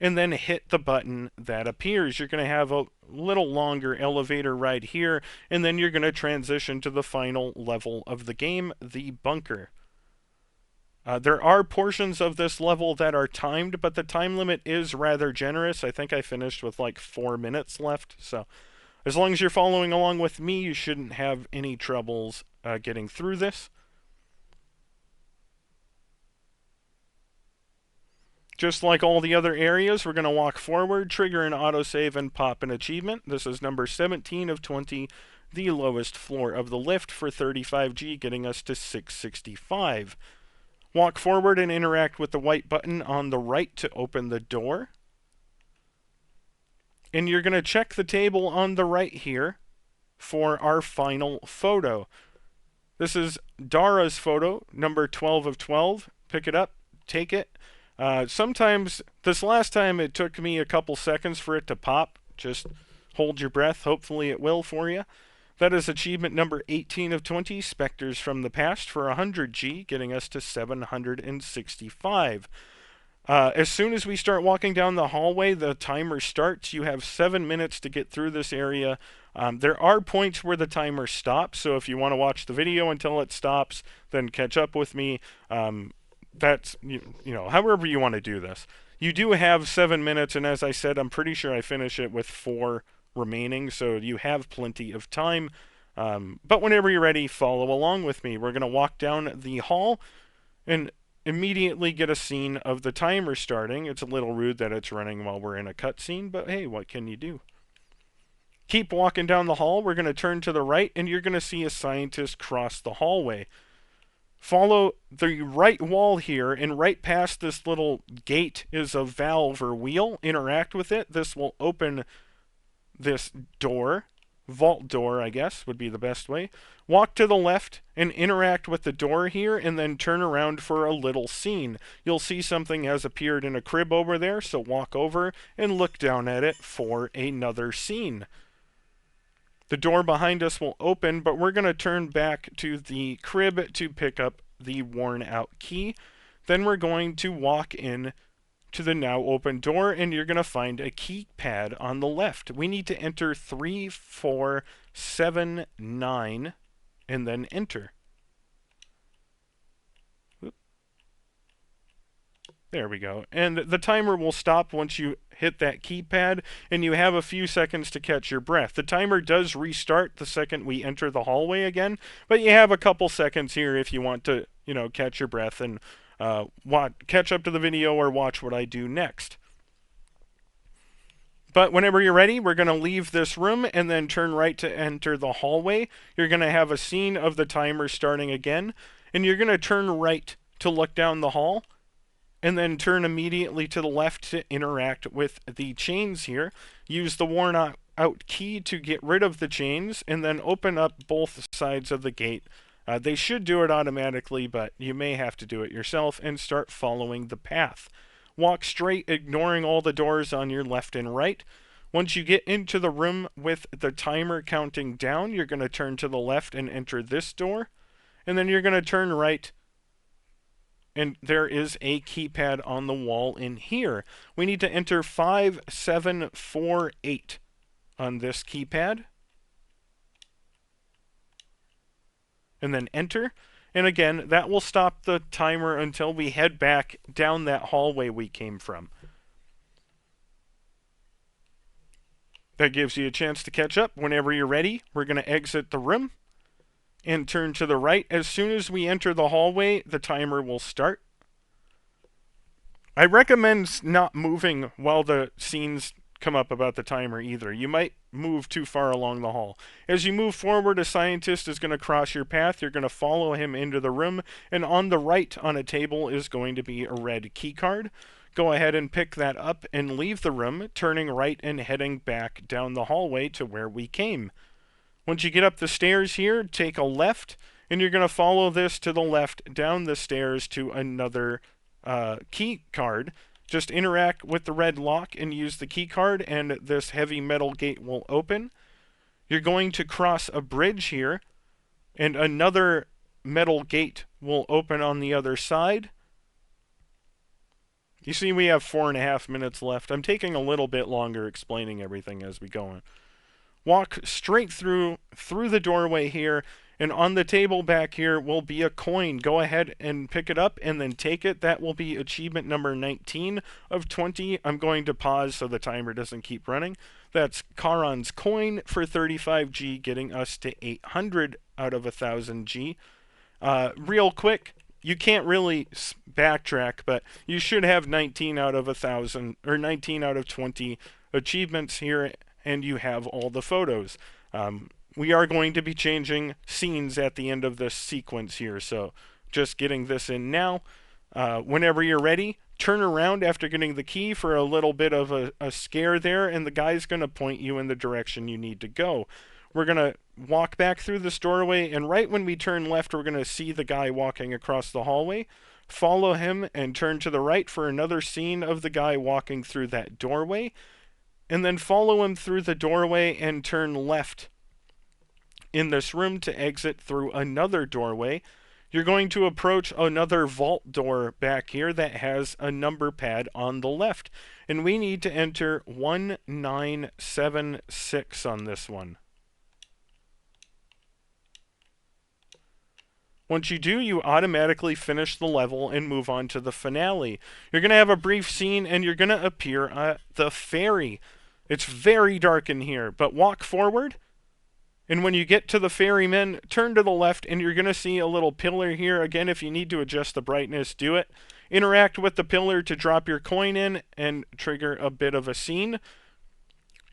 And then hit the button that appears. You're going to have a little longer elevator ride here, and then you're going to transition to the final level of the game, the bunker. There are portions of this level that are timed, but the time limit is rather generous. I think I finished with like 4 minutes left, so as long as you're following along with me, you shouldn't have any troubles getting through this. Just like all the other areas, we're going to walk forward, trigger an autosave, and pop an achievement. This is number 17 of 20, the lowest floor of the lift for 35G, getting us to 665. Walk forward and interact with the white button on the right to open the door. And you're going to check the table on the right here for our final photo. This is Dara's photo, number 12 of 12. Pick it up, take it. Sometimes, this last time it took me a couple seconds for it to pop. Just hold your breath. Hopefully it will for you. That is achievement number 18 of 20, Spectres from the Past for 100G, getting us to 765. As soon as we start walking down the hallway, the timer starts. You have 7 minutes to get through this area. There are points where the timer stops, so if you want to watch the video until it stops, then catch up with me. That's, however you want to do this. You do have 7 minutes, and as I said, I'm pretty sure I finish it with 4 remaining, so you have plenty of time. But whenever you're ready, follow along with me. We're going to walk down the hall and immediately get a scene of the timer starting. It's a little rude that it's running while we're in a cutscene, but hey, what can you do? Keep walking down the hall. We're going to turn to the right, and you're going to see a scientist cross the hallway. Follow the right wall here, and right past this little gate is a valve or wheel. Interact with it. This will open this door. Vault door, I guess, would be the best way. Walk to the left and interact with the door here, and then turn around for a little scene. You'll see something has appeared in a crib over there, so walk over and look down at it for another scene. The door behind us will open, but we're going to turn back to the crib to pick up the worn out key. Then we're going to walk in to the now open door, and you're going to find a keypad on the left. We need to enter 3479 and then enter. There we go. And the timer will stop once you hit that keypad, and you have a few seconds to catch your breath. The timer does restart the second we enter the hallway again, but you have a couple seconds here if you want to, catch your breath and catch up to the video or watch what I do next. But whenever you're ready, we're going to leave this room and then turn right to enter the hallway. You're going to have a scene of the timer starting again, and you're going to turn right to look down the hall. and then turn immediately to the left to interact with the chains here. Use the worn out key to get rid of the chains, and then open up both sides of the gate. They should do it automatically, but you may have to do it yourself, and start following the path. Walk straight, ignoring all the doors on your left and right. Once you get into the room with the timer counting down, you're going to turn to the left and enter this door. And then you're going to turn right, and there is a keypad on the wall in here. We need to enter 5748 on this keypad. And then enter. And again, that will stop the timer until we head back down that hallway we came from. That gives you a chance to catch up. Whenever you're ready, we're going to exit the room and turn to the right. As soon as we enter the hallway, the timer will start. I recommend not moving while the scenes come up about the timer either. You might move too far along the hall. As you move forward, a scientist is going to cross your path. You're going to follow him into the room, and on the right on a table is going to be a red key card. Go ahead and pick that up and leave the room, turning right and heading back down the hallway to where we came. Once you get up the stairs here, take a left, and you're going to follow this to the left down the stairs to another key card. Just interact with the red lock and use the key card, and this heavy metal gate will open. You're going to cross a bridge here, and another metal gate will open on the other side. You see, we have 4.5 minutes left. I'm taking a little bit longer explaining everything as we go on. Walk straight through the doorway here, and on the table back here will be a coin. Go ahead and pick it up and then take it. That will be achievement number 19 of 20. I'm going to pause so the timer doesn't keep running. That's Charon's coin for 35G, getting us to 800 out of 1,000G. Real quick, you can't really backtrack, but you should have 19 out of 1,000 or 19 out of 20 achievements here, and you have all the photos. We are going to be changing scenes at the end of this sequence here, so just getting this in now. Whenever you're ready, turn around after getting the key for a little bit of a scare there, and the guy's going to point you in the direction you need to go. We're going to walk back through this doorway, and right when we turn left, we're going to see the guy walking across the hallway. Follow him and turn to the right for another scene of the guy walking through that doorway. And then follow him through the doorway and turn left in this room to exit through another doorway. You're going to approach another vault door back here that has a number pad on the left. And we need to enter 1976 on this one. Once you do, you automatically finish the level and move on to the finale. You're going to have a brief scene, and you're going to appear at the ferry. It's very dark in here, but walk forward. And when you get to the ferryman, turn to the left, and you're going to see a little pillar here. Again, if you need to adjust the brightness, do it. Interact with the pillar to drop your coin in and trigger a bit of a scene.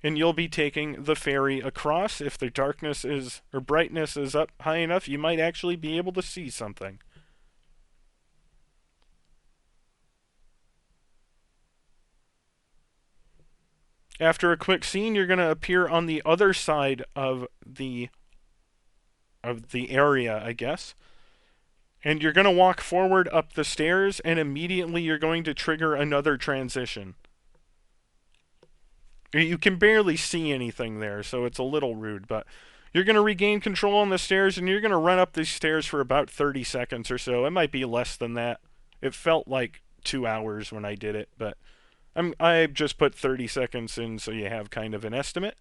And you'll be taking the ferry across. If the darkness is, or brightness is up high enough, you might actually be able to see something. After a quick scene, you're going to appear on the other side of the area, I guess. And you're going to walk forward up the stairs, and immediately you're going to trigger another transition. You can barely see anything there, so it's a little rude, but you're going to regain control on the stairs, and you're going to run up these stairs for about 30 seconds or so. It might be less than that. It felt like 2 hours when I did it, but I just put 30 seconds in so you have kind of an estimate.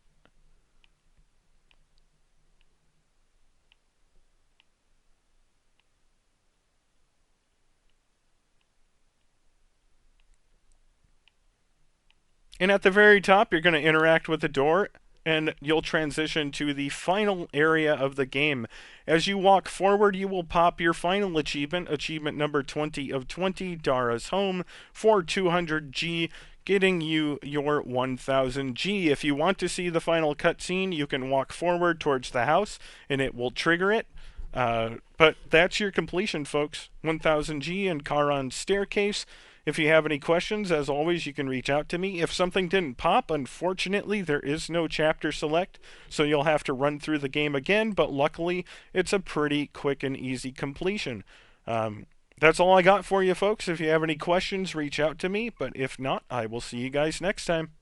And at the very top, you're going to interact with the door, and you'll transition to the final area of the game. As you walk forward, you will pop your final achievement, achievement number 20 of 20, Dara's Home, for 200G, getting you your 1000G. If you want to see the final cutscene, you can walk forward towards the house, and it will trigger it. But that's your completion, folks. 1000G and Charon's Staircase. If you have any questions, as always, you can reach out to me. If something didn't pop, unfortunately, there is no chapter select, so you'll have to run through the game again, but luckily, it's a pretty quick and easy completion. That's all I got for you, folks. If you have any questions, reach out to me, but if not, I will see you guys next time.